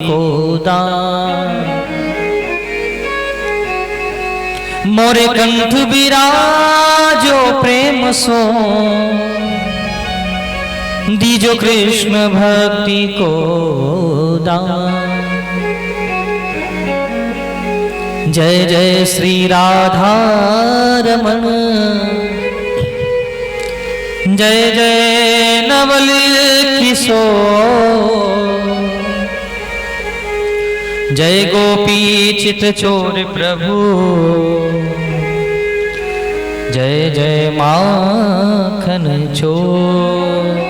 को दान मोरे कंठ विराजो प्रेम सो दीजो कृष्ण भक्ति को दान। जय जय श्री राधा रमण जय जय नवल किशोर जय गोपी चित चोर प्रभु जय जय माखन चोर।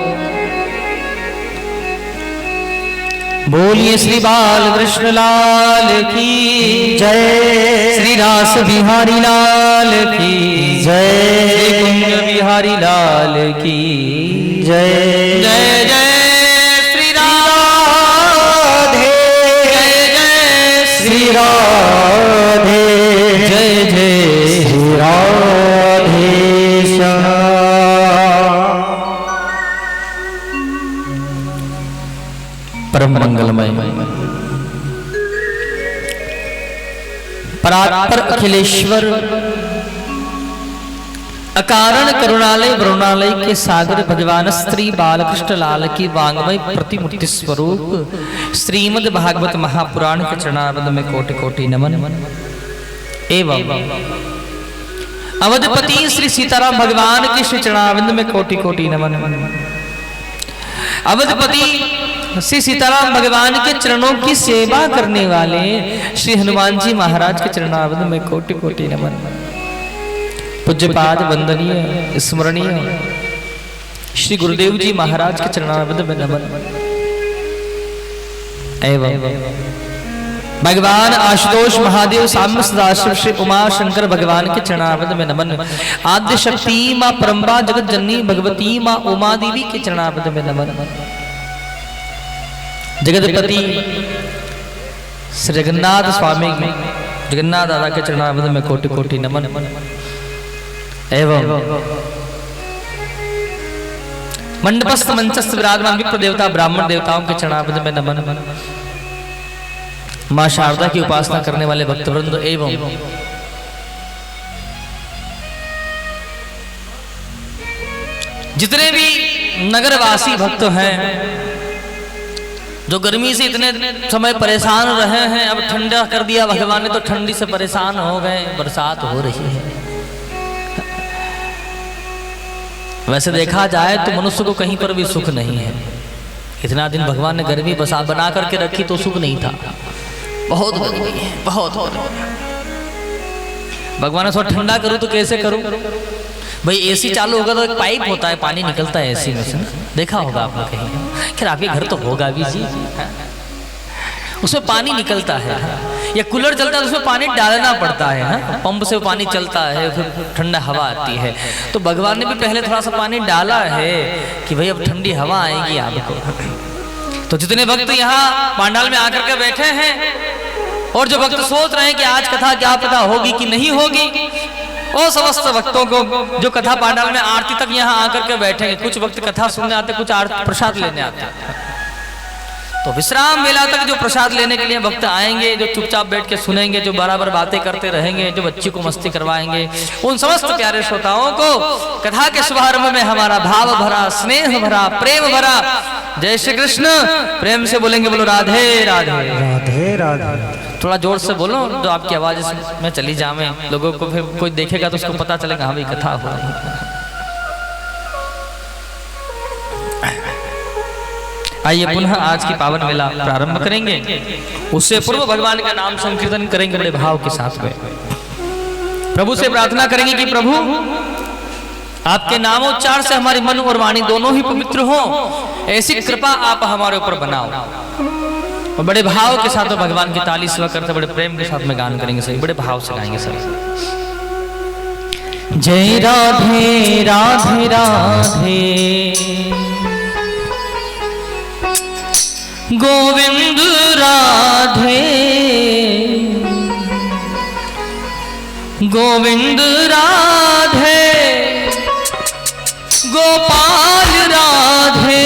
बोलिए श्री बाल कृष्ण लाल की जय, श्री रास बिहारी लाल की जय, श्री कुंज बिहारी लाल की जय। जय जय श्री राधे, जय जय श्री राधे, जय जय श्री राधे। परम मंगलमय परात्पर अखिलेश्वर अकारण करुणालय वरुणालय के सागर भगवान श्री बालकृष्ण लाल की वांगमय प्रतिमूर्ति स्वरूप श्रीमद् भागवत महापुराण के चरणारविंद में कोटि कोटि नमन। एवं अवधपति श्री सीताराम भगवान के श्री चरणारविंद में कोटि कोटि नमन। अवधपति श्री सीताराम भगवान के चरणों की सेवा करने वाले श्री हनुमान जी महाराज के चरणारविंद में कोटि कोटि नमन। पूज्यपाद वंदनीय स्मरणीय श्री गुरुदेव जी महाराज के चरणारविंद में नमन। एवं भगवान आशुतोष महादेव साम्य सदाशिव श्री उमा शंकर भगवान के चरणारविंद में नमन। आद्य शक्ति मां परम्परा जगत जननी भगवती मां उमा देवी के चरणारविंद में नमन। जगतपति श्री जगन्नाथ स्वामी जगन्नाथ दादा के चरणारविंद में कोटि कोटि नमन। एवं मंडपस्थ मंचस्थ विराजमान विप्र देवता ब्राह्मण देवताओं के चरणारविंद में नमन। मां शारदा की उपासना करने वाले भक्तवृंद एवं जितने भी नगरवासी भक्त हैं जो गर्मी से इतने समय परेशान रहे हैं, अब ठंडा कर दिया भगवान ने तो ठंडी से परेशान हो गए, बरसात हो रही है। वैसे देखा जाए तो मनुष्य को कहीं पर भी सुख नहीं है। इतना दिन भगवान ने गर्मी बना करके रखी तो सुख नहीं था। बहुत गर्मी है, बहुत भगवान ने थोड़ा ठंडा करूं तो कैसे करूं भाई? एसी चालू होगा तो एक पाइप होता है, पानी निकलता है एसी में से, देखा होगा आपने कहीं। खैर आपके घर तो होगा भी जी, उसमें पानी निकलता है। या कूलर चलता है तो उसमें पानी डालना पड़ता है, पंप से पानी चलता है, फिर ठंडा हवा आती है। तो भगवान ने भी पहले थोड़ा सा पानी डाला है कि भाई अब ठंडी हवा आएगी आपको। तो जितने भक्त यहाँ पांडाल में आकर के बैठे हैं और जो भक्त सोच रहे हैं कि आज कथा क्या पता होगी कि नहीं होगी, और समस्त भक्तों को जो कथा पांडाल में आरती तक यहाँ आकर के बैठेंगे। कुछ भक्त कथा सुनने आते, कुछ प्रसाद लेने आते हैं। तो विश्राम मेला तक जो प्रसाद लेने के लिए भक्त आएंगे, जो चुपचाप बैठ के सुनेंगे, जो बराबर बातें करते रहेंगे, जो बच्ची को मस्ती करवाएंगे, उन समस्त प्यारे श्रोताओं को कथा के शुभारंभ में हमारा भाव भरा, स्नेह भरा, प्रेम भरा जय श्री कृष्ण प्रेम से बोलेंगे। बोलो राधे राधे राधे राधे। थोड़ा जोर से बोलो जो आपकी आवाज में चली जावे, लोगों को फिर कोई देखेगा तो उसको पता चलेगा हाँ भाई कथा हो रही है। आइए पुनः आज की पावन मेला प्रारंभ करेंगे। उससे पूर्व भगवान का नाम संकीर्तन करेंगे बड़े भाव के साथ में। प्रभु से प्रार्थना करेंगे कि प्रभु आपके नामोच्चार से हमारी मन और वाणी दोनों ही पवित्र हो, ऐसी कृपा आप हमारे ऊपर बनाओ। और बड़े भाव के साथ भगवान की ताली सेवा करते बड़े प्रेम के साथ में गान करेंगे सभी, बड़े भाव से गाएंगे सभी। जय राधे राधे राधे गोविंद राधे गोविंद राधे गोपाल राधे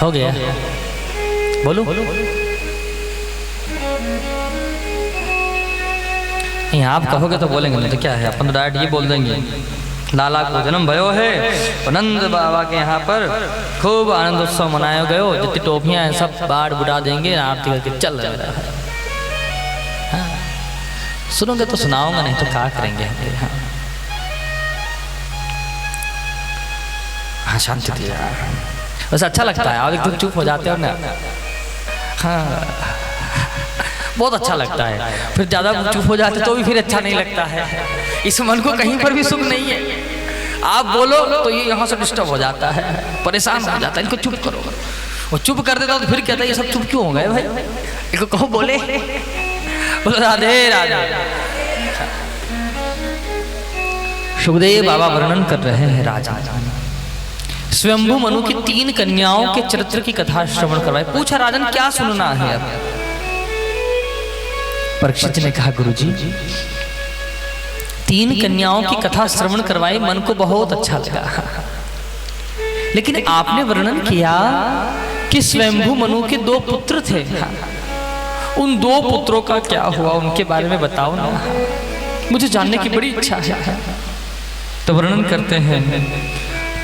हो गया, बोलो। नहीं आप कहोगे तो बोलेंगे, नहीं तो क्या है, अपन तो डायरेक्ट ये बोल देंगे लाला को जन्म भयो है, नंद बाबा के यहाँ पर खूब आनंद उत्सव मनाया गयो, जितनी टोपियाँ हैं सब बाढ़ बुढ़ा देंगे, आरती करके चल रहा है। हाँ। सुनोगे तो सुनाऊंगा, नहीं तो क्या करेंगे। हाँ, हाँ शांति थी यार, वैसे अच्छा लगता है, आप एकदम चुप हो जाते हो ना। हाँ बहुत अच्छा लगता है, फिर ज़्यादा चुप हो जाते तो भी फिर अच्छा नहीं लगता है। इस मन को कहीं पर भी सुख नहीं है, आप बोलो तो ये यहाँ से डिस्टर्ब हो जाता है, परेशान हो जाता है, इनको चुप करो। और चुप कर देता तो फिर कहता है ये सब चुप क्यों हो गए भाई, इनको कहो बोले। बोलो राधे राधे। सुखदेव बाबा वर्णन कर रहे हैं राजा स्वयंभू मनु की 3 कन्याओं के चरित्र की कथा श्रवण करवाए। पूछा राजन क्या सुनना है अब? परीक्षित ने कहा गुरुजी 3 कन्याओं की कथा श्रवण करवाई, मन को बहुत अच्छा लगा, लेकिन आपने वर्णन किया कि स्वयंभू मनु के 2 पुत्र थे, उन 2 पुत्रों का क्या हुआ, उनके बारे में बताओ ना, मुझे जानने की बड़ी इच्छा है। तो वर्णन करते हैं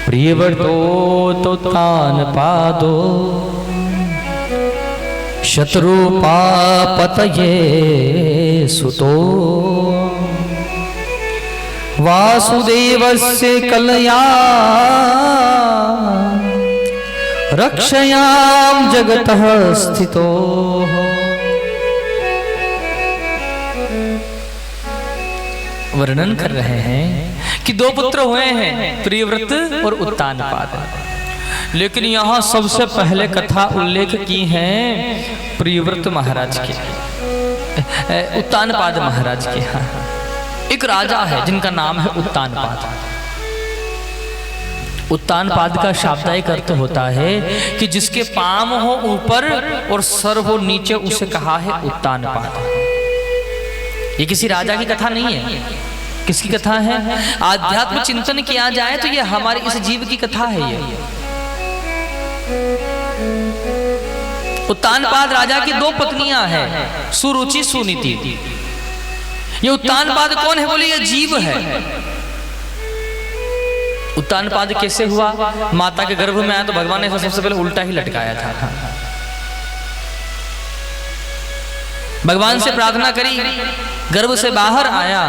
प्रियव्रतो तो तान पादो शत्रुपापतये सुतो वासुदेवस्य कलया रक्षयाम जगतः स्थितो। वर्णन कर रहे हैं कि 2 पुत्र हुए हैं, प्रियव्रत और उत्तानपाद, लेकिन यहाँ सबसे पहले कथा उल्लेख की है प्रियव्रत महाराज के, उत्तानपाद महाराज के। हाँ एक राजा है जिनका नाम है उत्तानपाद। उत्तानपाद का शाब्दिक अर्थ होता है कि जिसके पांव हो ऊपर और सर हो नीचे, उसे कहा है उत्तानपाद। ये किसी राजा की कथा नहीं है, किसकी कथा है? आध्यात्म चिंतन किया जाए तो ये हमारे इस जीव की कथा है। ये उत्तानपाद राजा की 2 पत्नियां हैं, सुरुचि सुनीति। ये उत्तानपाद कौन है? बोले ये जीव है। उत्तानपाद कैसे हुआ? माता के गर्भ में आया तो भगवान ने सबसे पहले उल्टा ही लटकाया था। भगवान से प्रार्थना करी, गर्भ से बाहर आया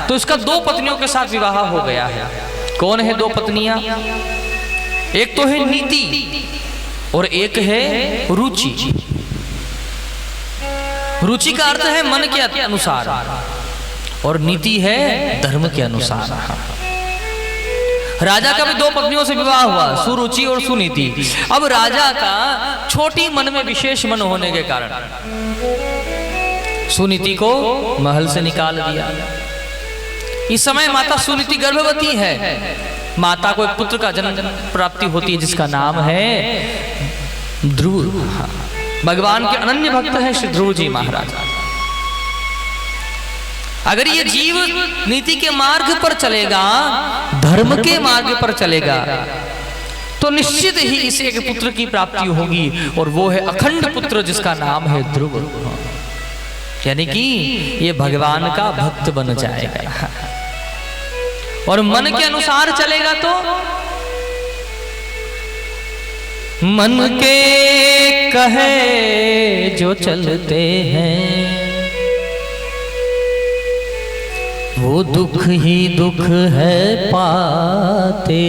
तो इसका 2 पत्नियों के साथ विवाह हो गया है। कौन है 2 पत्नियां? एक तो है नीति और एक है रुचि। रुचि का अर्थ है मन के अनुसार और नीति है धर्म के अनुसार। राजा का भी 2 पत्नियों से विवाह हुआ, सुरुचि और सुनीति। अब राजा का छोटी मन में विशेष मन होने के कारण सुनीति को महल से निकाल दिया। इस समय माता सुनीति गर्भवती है। माता को एक पुत्र का जन्म प्राप्ति होती है जिसका नाम है ध्रुव। भगवान के अनन्य भक्त है श्री ध्रुव जी महाराज। अगर ये जीव नीति के मार्ग पर चलेगा, धर्म के मार्ग पर चलेगा, तो निश्चित ही इसे एक पुत्र की प्राप्ति होगी, और वो है अखंड पुत्र जिसका नाम है ध्रुव। यानी कि ये भगवान का भक्त बन जाएगा और मन के अनुसार चलेगा तो मन के कहे जो चलते हैं वो दुख ही दुख है पाते।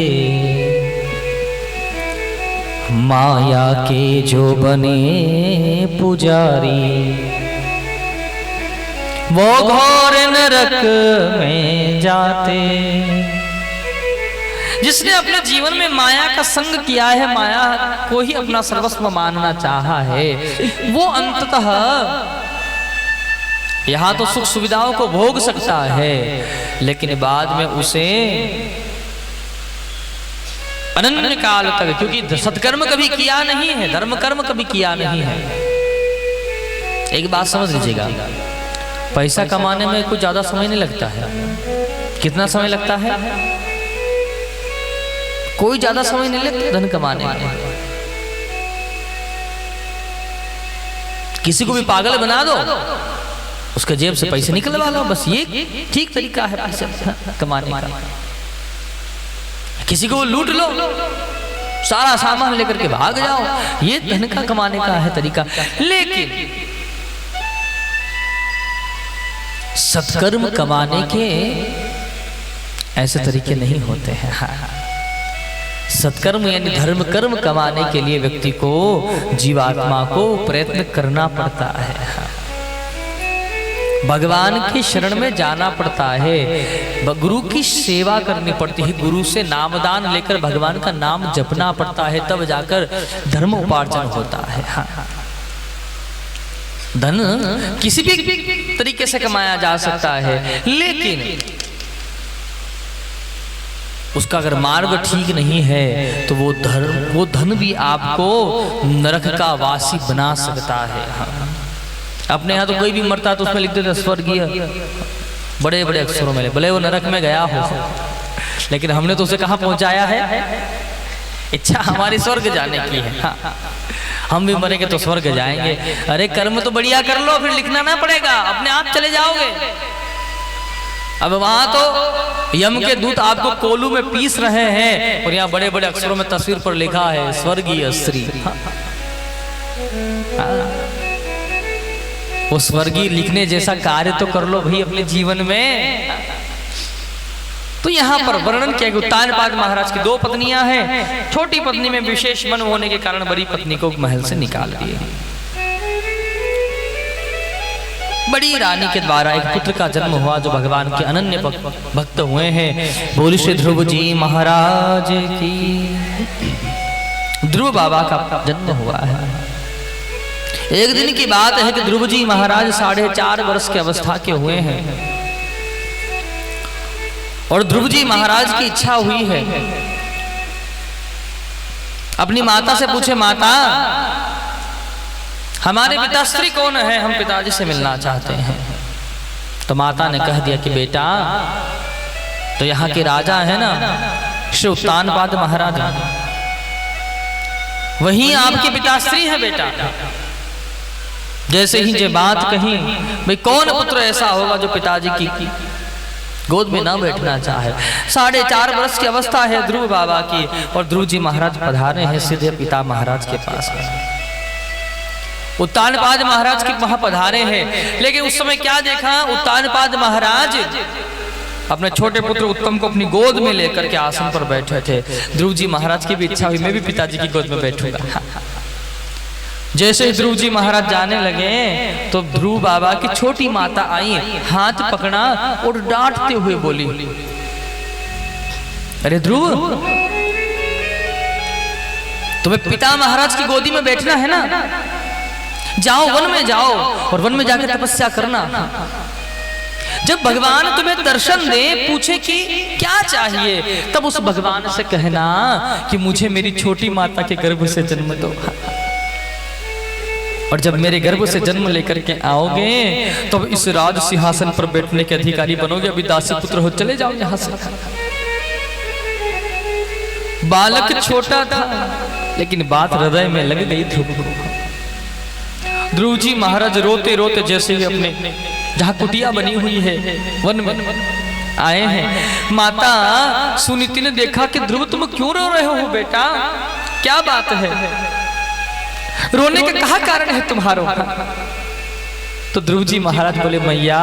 माया के जो बने पुजारी वो घोर नरक में जाते। जिसने अपने जीवन में माया का संग किया है, माया को ही अपना सर्वस्व मानना चाहा है, वो अंततः यहाँ तो सुख सुविधाओं को भोग सकता है, लेकिन बाद में उसे अनन्य काल तक, क्योंकि सत्कर्म कभी किया नहीं है, धर्म कर्म कभी किया नहीं है। एक बात समझ लीजिएगा, पैसा कमाने में कुछ ज्यादा समय नहीं लगता है। कितना समय लगता है? कोई ज्यादा समय नहीं लेते धन कमाने में। किसी को भी पागल बना दो, उसके जेब से पैसे निकलवा लो, बस ये ठीक तरीका है पैसे कमाने का। किसी को लूट लो, सारा सामान लेकर के भाग जाओ, ये धन का कमाने का है तरीका। लेकिन सत्कर्म कमाने के ऐसे तरीके नहीं होते हैं। सत्कर्म यानी धर्म कर्म कमाने के लिए व्यक्ति को, जीवात्मा को प्रयत्न करना पड़ता है, भगवान की शरण में जाना पड़ता है, गुरु की सेवा करनी पड़ती है, गुरु से नामदान लेकर भगवान का नाम जपना पड़ता है, तब जाकर धर्म उपार्जन होता है। धन किसी भी तरीके से कमाया जा सकता है, लेकिन उसका अगर मार्ग ठीक नहीं है तो वो धन भी आपको नरक का वासी बना सकता है। अपने यहाँ तो कोई भी मरता तो उसमें लिख देते स्वर्गीय, बड़े बड़े अक्षरों में, भले वो नरक में गया हो, लेकिन हमने तो उसे कहाँ पहुंचाया है? इच्छा हमारी स्वर्ग जाने की है। हम भी मरेंगे तो स्वर्ग जाएंगे। अरे कर्म तो बढ़िया कर लो, फिर लिखना ना पड़ेगा, अपने आप चले जाओगे। अब वहां तो यम के दूत आपको कोलू में पीस रहे हैं और यहाँ बड़े बड़े अक्षरों में तस्वीर पर लिखा है स्वर्गीय श्री। वो स्वर्गीय लिखने जैसा कार्य तो कर लो भाई अपने जीवन में। तो यहाँ पर वर्णन किया कि उत्तानपाद महाराज की 2 पत्नियां हैं। छोटी पत्नी में विशेष मन होने के कारण बड़ी पत्नी को महल से निकाल दिए। बड़ी रानी के द्वारा एक पुत्र का जन्म हुआ जो भगवान के अनन्य भक्त हुए हैं। बोलिए श्री ध्रुव जी महाराज की। ध्रुव बाबा का जन्म हुआ है। एक दिन की बात है कि ध्रुव जी महाराज 4.5 वर्ष की अवस्था के हुए हैं और ध्रुव जी महाराज की इच्छा हुई है, अपनी माता से पूछे, माता हमारे पिताश्री कौन है, हम पिताजी से मिलना चाहते हैं। तो माता ने कह दिया कि बेटा तो यहाँ के राजा है ना श्री उत्तानपाद महाराज, वही आपके पिताश्री है बेटा। जैसे ही ये बात कही, भाई कौन पुत्र ऐसा होगा जो पिताजी की गोद में ना बैठना चाहे। 4.5 वर्ष की अवस्था है ध्रुव बाबा की और ध्रुव जी महाराज पधारे हैं सीधे पिता महाराज के पास। उत्तानपाद महाराज के वहां पधारे हैं, लेकिन उस समय क्या देखा, उत्तानपाद महाराज अपने छोटे पुत्र उत्तम को अपनी गोद में लेकर के आसन पर बैठे थे। ध्रुव जी महाराज की भी इच्छा हुई मैं भी पिताजी की गोद में बैठूंगा। जैसे ही ध्रुव जी महाराज जाने लगे तो ध्रुव बाबा की छोटी माता आई, हाथ पकड़ा और डांटते हुए बोली, अरे ध्रुव तुम्हें पिता महाराज की गोदी में बैठना है ना, जाओ वन में जाओ और वन में जाकर तपस्या करना। जब भगवान तुम्हें दर्शन दे, पूछे कि क्या चाहिए, तब उस भगवान से कहना कि मुझे मेरी छोटी माता के गर्भ से जन्म दो। और जब मेरे गर्भ से जन्म लेकर के आओगे तब इस राज सिंहासन पर बैठने के अधिकारी बनोगे। अभी दासी पुत्र हो, चले जाओ यहाँ से। बालक छोटा था लेकिन बात हृदय में लग गई ध्रुव को। ध्रुव जी महाराज रोते रोते जैसे ही अपने जहाँ कुटिया बनी हुई है वन में आए हैं, माता सुनीति ने देखा कि ध्रुव तुम क्यों रो रहे हो बेटा, क्या बात है, रोने का क्या कारण है तुम्हारा। तो ध्रुव जी महाराज बोले, मैया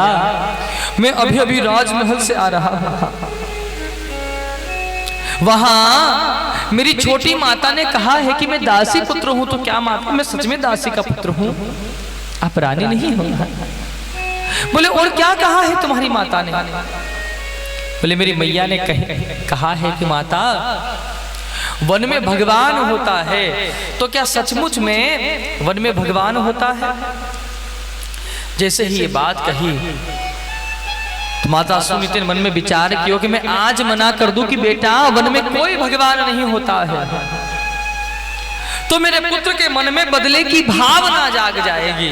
मैं अभी अभी राजमहल से आ रहा हूं, वहां मेरी छोटी माता ने कहा है कि मैं दासी पुत्र हूं। तो क्या माता मैं सच में दासी का पुत्र हूं, आप रानी नहीं हो? बोले और क्या कहा है तुम्हारी माता ने? बोले मेरी मैया ने कहा है कि माता वन में भगवान होता है। तो क्या सचमुच में वन में भगवान होता है? जैसे ही ये बात कही तो माता सुनीति ने मन में विचार किया कि मैं आज मना कर दूं कि बेटा वन में कोई भगवान नहीं होता है, तो मेरे पुत्र के मन में बदले की भावना जाग जाएगी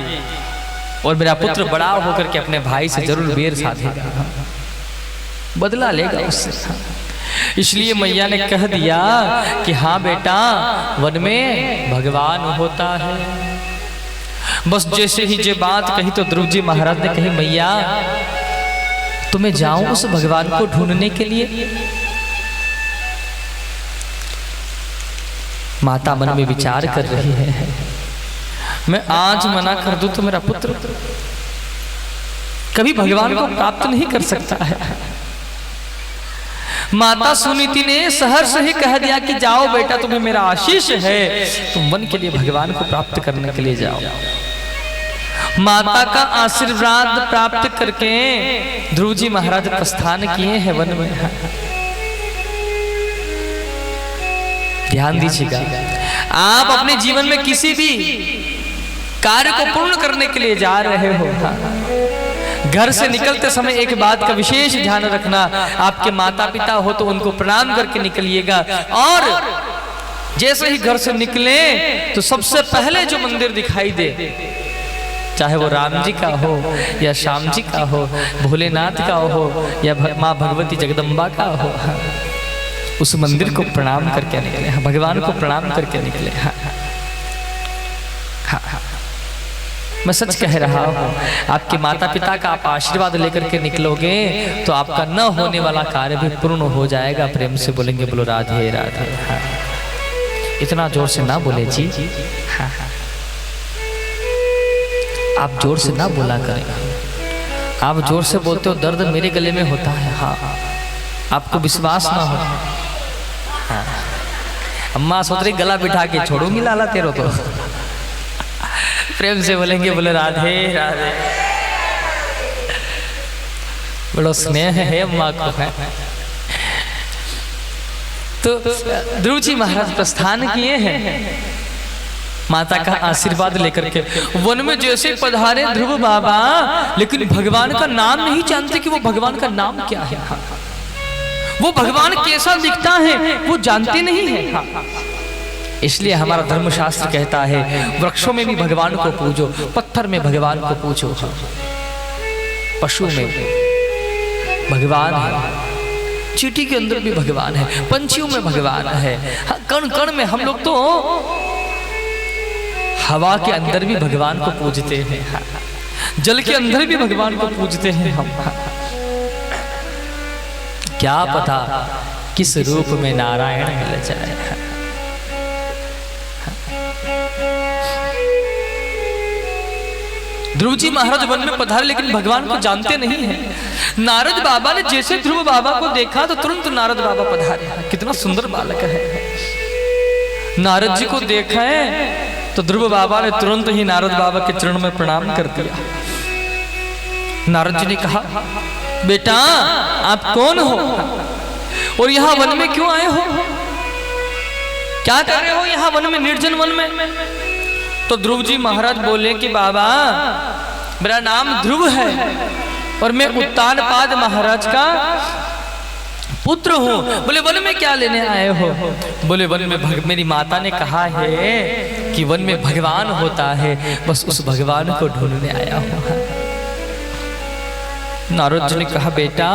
और मेरा पुत्र बड़ा होकर के अपने भाई से जरूर बैर साधेगा, बदला लेगा उससे। इसलिए मैया ने कह दिया कि हाँ बेटा, वन में भगवान होता है। बस जैसे ही ये बात कही तो ध्रुव जी महाराज ने कही, मैया तो मैं जाऊं उस भगवान को ढूंढने के लिए? माता मन में विचार कर रही है, मैं आज मना कर दूं तो मेरा पुत्र कभी भगवान को प्राप्त नहीं कर सकता है। माता सुनीति ने सहर्ष ही कह दिया कि जाओ बेटा, तुम्हें मेरा आशीष है, तुम वन के लिए भगवान को प्राप्त करने के लिए जाओ। माता का आशीर्वाद प्राप्त करके ध्रुव जी महाराज प्रस्थान किए हैं वन में। ध्यान दीजिएगा, आप अपने जीवन में किसी भी कार्य को पूर्ण करने के लिए जा रहे हो, घर से निकलते समय एक बात का विशेष ध्यान रखना, आपके माता पिता हो तो उनको प्रणाम करके निकलिएगा। और जैसे ही घर से निकले तो सबसे पहले जो मंदिर दिखाई दे, चाहे वो राम जी का हो या श्याम जी का हो, भोलेनाथ का हो या माँ भगवती जगदम्बा का हो, उस मंदिर को प्रणाम करके निकले, भगवान को प्रणाम करके निकले। मैं सच कह रहा हूँ, आपके माता पिता का आप आशीर्वाद लेकर के निकलोगे तो आपका न होने वाला कार्य भी पूर्ण हो जाएगा। प्रेम से बोलेंगे, बोलो राधे राधे। हाँ। इतना जोर से ना बोले जी। हाँ। आप जोर से ना बोला करें, आप जोर से बोलते हो दर्द मेरे गले में होता है। हाँ, आपको विश्वास ना हो। हाँ। अम्मा सोच रही गला बिठा के छोड़ूंगी लाला तेरो तो। प्रेम से बोलेंगे, बोले राधे राधे। बड़ा स्नेह है अम्मा को है। तो ध्रुव जी महाराज प्रस्थान किए हैं माता का आशीर्वाद लेकर के। वन में जैसे पधारे ध्रुव बाबा, लेकिन भगवान का नाम नहीं जानते कि वो भगवान का नाम क्या है, वो भगवान कैसा दिखता है वो जानते नहीं है। इसलिए हमारा धर्मशास्त्र कहता है, वृक्षों में भी भगवान को पूजो, पत्थर में भगवान को पूजो, पशु में भगवान है, चींटी के अंदर भी भगवान है, पंछियों में भगवान है, कण कण में। हम लोग तो हवा के अंदर भी भगवान को पूजते हैं, जल के अंदर भी भगवान को पूजते हैं हम। क्या पता किस रूप में नारायण मिल जाए। ध्रुव जी महाराज वन में पधारे, लेकिन भगवान को जानते नहीं हैं। नारद बाबा ने जैसे ध्रुव बाबा को देखा तो तुरंत नारद बाबा पधारे। कितना सुंदर बालक है। नारद जी को देखा है तो ध्रुव बाबा ने तुरंत ही नारद बाबा के चरण में प्रणाम कर दिया। नारद जी ने कहा, बेटा आप कौन हो और यहाँ वन में क्यों आए हो? क्या कर रहे हो यहाँ वन में, निर्जन वन में? तो ध्रुव जी महाराज बोले कि बाबा मेरा नाम ध्रुव है और मैं उत्तानपाद महाराज का पुत्र हूँ। बोले वन में क्या लेने आए हो? बोले वन में मेरी माता ने कहा है कि वन में भगवान होता है, बस उस भगवान को ढूंढने आया हूँ। नारद जी ने कहा, बेटा